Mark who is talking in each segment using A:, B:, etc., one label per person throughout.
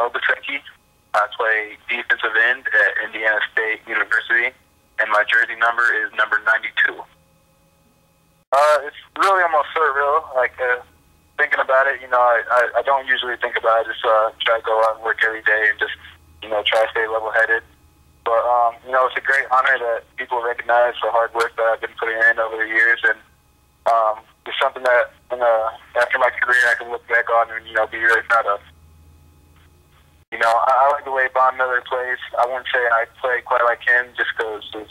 A: Obaseki. I play defensive end at Indiana State University, and my jersey number is number 92. It's really almost surreal. Thinking about it, I don't usually think about it. Just try to go out and work every day and just, try to stay level-headed. But, it's a great honor that people recognize the hard work that I've been putting in over the years, and it's something that, after my career, I can look back on and, be really proud of. I like the way Von Miller plays. I wouldn't say I play quite like him just because his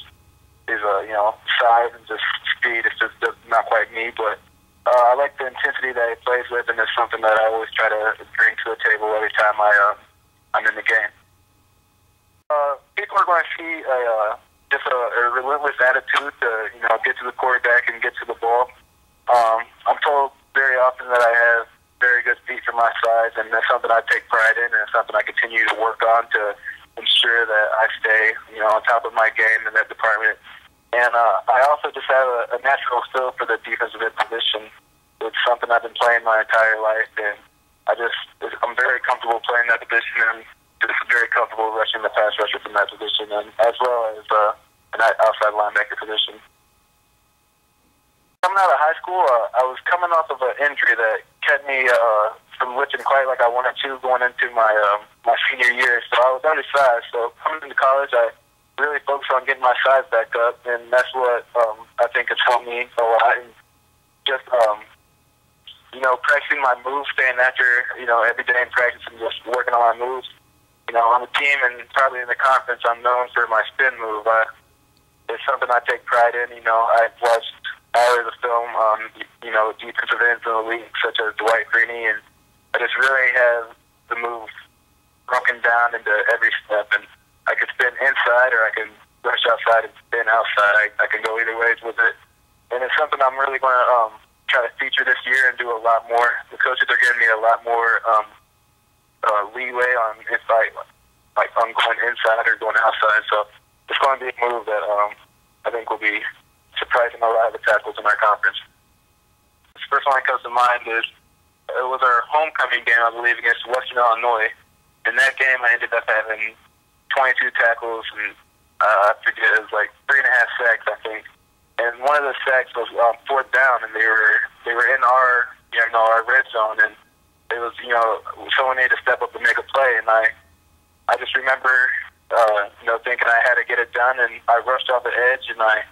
A: size and just speed is just not quite me, but I like the intensity that he plays with, and it's something that I always try to bring to the table every time I'm in the game. People are going to see just a relentless attitude to get to the quarterback and get to the ball. I'm told very often that I have very good feet for my size, and that's something I take pride in, and it's something I continue to work on to ensure that I stay on top of my game in that department. And I also just have a natural feel for the defensive end position. It's something I've been playing my entire life, and I'm very comfortable playing that position, and just very comfortable rushing the pass rusher from that position, and as well as an outside linebacker position. Coming out of high school, I was coming off of an injury that kept me from lifting quite like I wanted to going into my senior year. So I was undersized. So coming into college, I really focused on getting my size back up, and that's what I think has helped me a lot. And just practicing my moves, staying after every day in practice, and just working on my moves. On the team and probably in the conference, I'm known for my spin move. It's something I take pride in. I've watched hours of film on, defensive ends in the league, such as Dwight Freeney, and I just really have the move broken down into every step. And I can spin inside, or I can rush outside and spin outside. I can go either ways with it. And it's something I'm really going to try to feature this year and do a lot more. The coaches are giving me a lot more leeway on if I'm going inside or going outside. So it's going to be a move that I think will be surprising a lot of the tackles in our conference. The first one that comes to mind is it was our homecoming game, I believe, against Western Illinois. In that game, I ended up having 22 tackles, and I forget, it was like 3.5 sacks, I think. And one of the sacks was fourth down, and they were in our our red zone, and it was someone needed to step up and make a play, and I just remember thinking I had to get it done, and I rushed off the edge, and I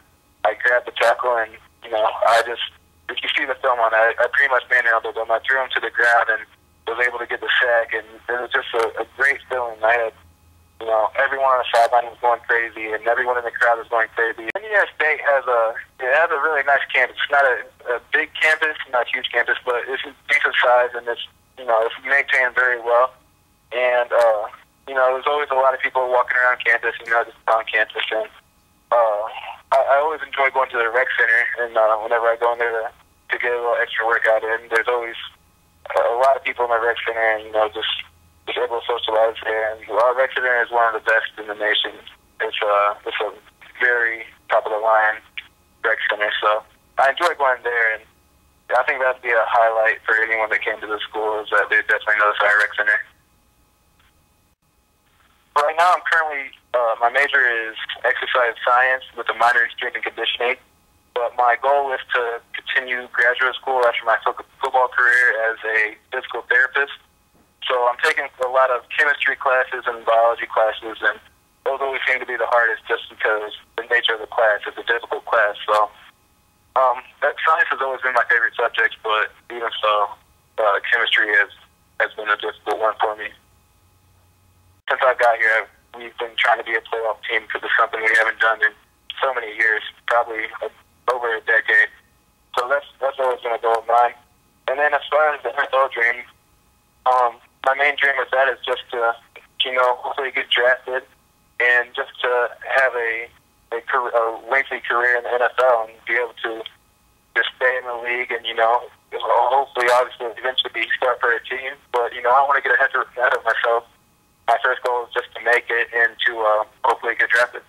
A: grabbed the tackle, and if you see the film on it, I pretty much manhandled him. I threw him to the ground and was able to get the sack, and it was just a great feeling. I had everyone on the sideline was going crazy, and everyone in the crowd was going crazy. Indiana State has a really nice campus. It's not a big campus, not a huge campus, but it's a decent size, and it's maintained very well. And there's always a lot of people walking around campus, just on campus, and I always enjoy going to the rec center, and whenever I go in there to get a little extra workout in, there's always a lot of people in the rec center, and just able to socialize there. And our rec center is one of the best in the nation. It's a very top of the line rec center, so I enjoy going there, and I think that'd be a highlight for anyone that came to the school, is that they definitely notice our rec center. Right now, I'm currently, my major is exercise science with a minor in strength and conditioning, but my goal is to continue graduate school after my football career as a physical therapist. So I'm taking a lot of chemistry classes and biology classes, and those always seem to be the hardest just because the nature of the class is a difficult class. So science has always been my favorite subject, but even so, chemistry has been a difficult one for me. Since I got here, we've been trying to be a playoff team because it's something we haven't done in so many years, probably over a decade. So that's always been a goal of mine. And then as far as the NFL dream, my main dream with that is just to, hopefully get drafted and just to have a lengthy career in the NFL and be able to just stay in the league and, hopefully, obviously, eventually start for a team. But, I want to get ahead of myself. My first goal is just to make it and to hopefully get drafted.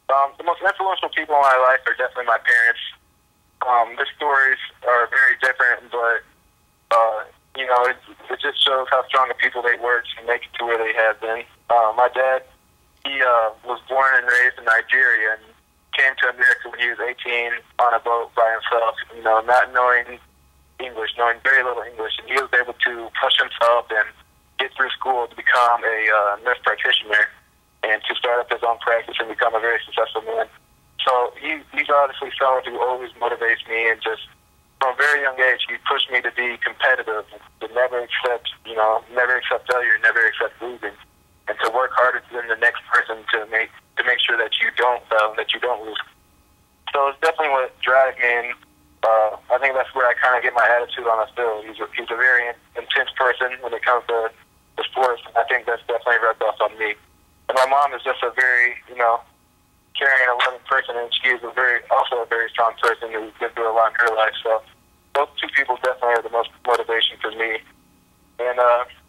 A: The most influential people in my life are definitely my parents. Their stories are very different, but you know, it just shows how strong of people they were to make it to where they have been. My dad, he was born and raised in Nigeria and came to America when he was 18 on a boat by himself, you know, not knowing English, knowing very little English, and he was able to push himself and get through school to become a nurse practitioner and to start up his own practice and become a very successful man. So he's obviously someone who always motivates me, and just from a very young age, he pushed me to be competitive, to never accept failure, never accept losing, and to work harder than the next person to make sure that you don't fail and that you don't lose. So it's definitely what drives me, and I think that's where I kind of get my attitude on the field. He's a very intense person when it comes to the sports, and I think that's definitely rubbed off on me. And my mom is just a very, you know, caring and loving person, and she is also a very strong person who's been through a lot in her life. So those two people definitely are the most motivation for me. And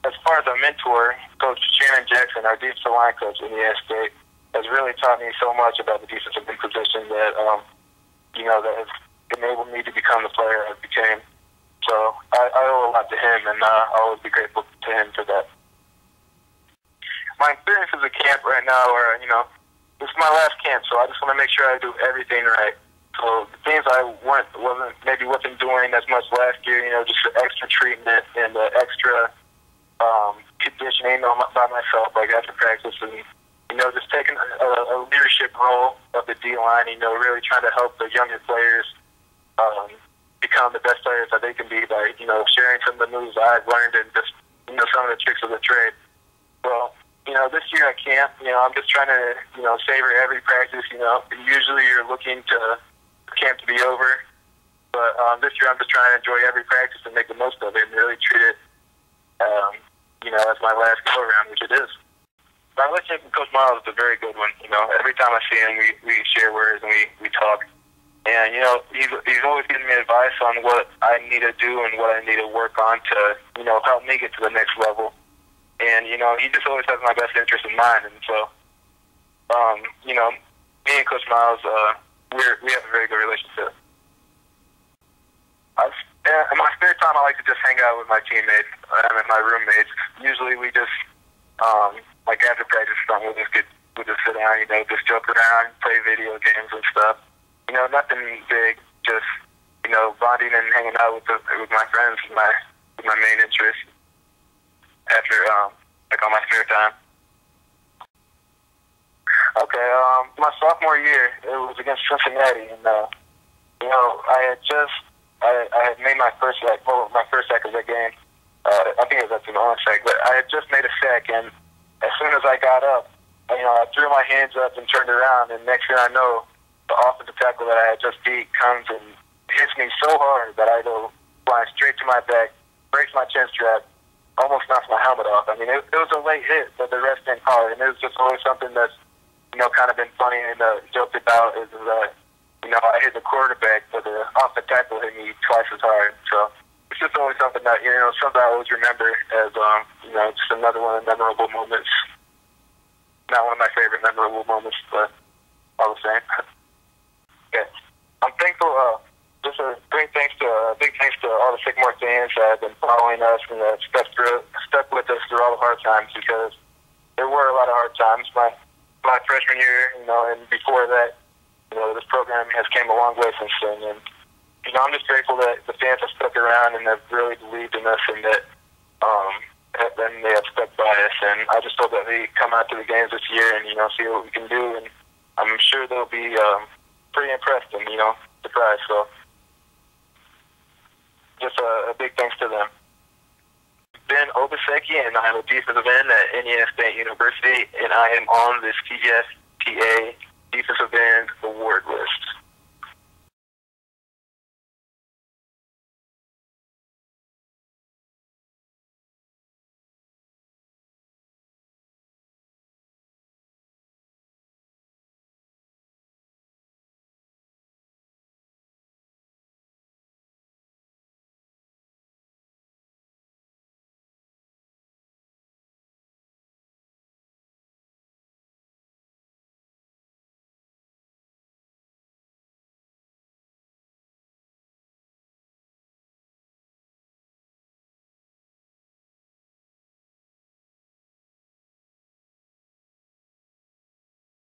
A: as far as a mentor, Coach Shannon Jackson, our defensive line coach in the State, has really taught me so much about the defensive end position that, you know, that has enabled me to become the player I became. So I owe a lot to him, and I'll always be grateful to him for that. My experiences at camp right now are, you know, this is my last camp, so I just want to make sure I do everything right. So the things I wasn't doing as much last year, you know, just the extra treatment and the extra conditioning by myself, like after practice, and, you know, just taking a leadership role of the D-line, you know, really trying to help the younger players become the best players that they can be by, you know, sharing some of the moves I've learned and just, you know, some of the tricks of the trade. Well, you know, this year at camp, you know, I'm just trying to, you know, savor every practice. You know, usually you're looking to camp to be over, but this year I'm just trying to enjoy every practice and make the most of it and really treat it, you know, as my last go around, which it is. My relationship with Coach Miles is a very good one. You know, every time I see him, we share words and we talk. And, you know, he's always giving me advice on what I need to do and what I need to work on to, you know, help me get to the next level. And, you know, he just always has my best interest in mind. And so, you know, me and Coach Miles, we have a very good relationship. In my spare time, I like to just hang out with my teammates and my roommates. Usually we just, like after practice, we'll just sit down, you know, just joke around, play video games and stuff. You know, nothing big, just, you know, bonding and hanging out with my friends is my main interest after, like on my spare time. Okay, my sophomore year, it was against Cincinnati, and, you know, I had made my first sack of that game. I think it was at the on sack, but I had just made a sack, and as soon as I got up, you know, I threw my hands up and turned around, and next thing I know, the offensive tackle that I had just beat comes and hits me so hard that I go flying straight to my back, breaks my chin strap, almost knocks my helmet off. I mean, it was a late hit, but the rest didn't call it, and it was just always something that's, you know, kind of been funny and joked about is that, you know, I hit the quarterback, but the offensive tackle hit me twice as hard. So it's just always something that, you know, something I always remember as, you know, just another one of the memorable moments. Not one of my favorite memorable moments, but all the same. Yeah. I'm thankful, just a big thanks to all the Sycamores fans that have been following us and that stuck with us through all the hard times, because there were a lot of hard times. My freshman year, you know, and before that, you know, this program has came a long way since then. And, you know, I'm just grateful that the fans have stuck around and have really believed in us, and that then they have stuck by us. And I just hope that we come out to the games this year and, you know, see what we can do. And I'm sure they'll be pretty impressed and, you know, surprised. So just a big thanks to them. Ben Obaseki, and I'm a defensive end at Indiana State University, and I am on this CFPA Defensive End Award list.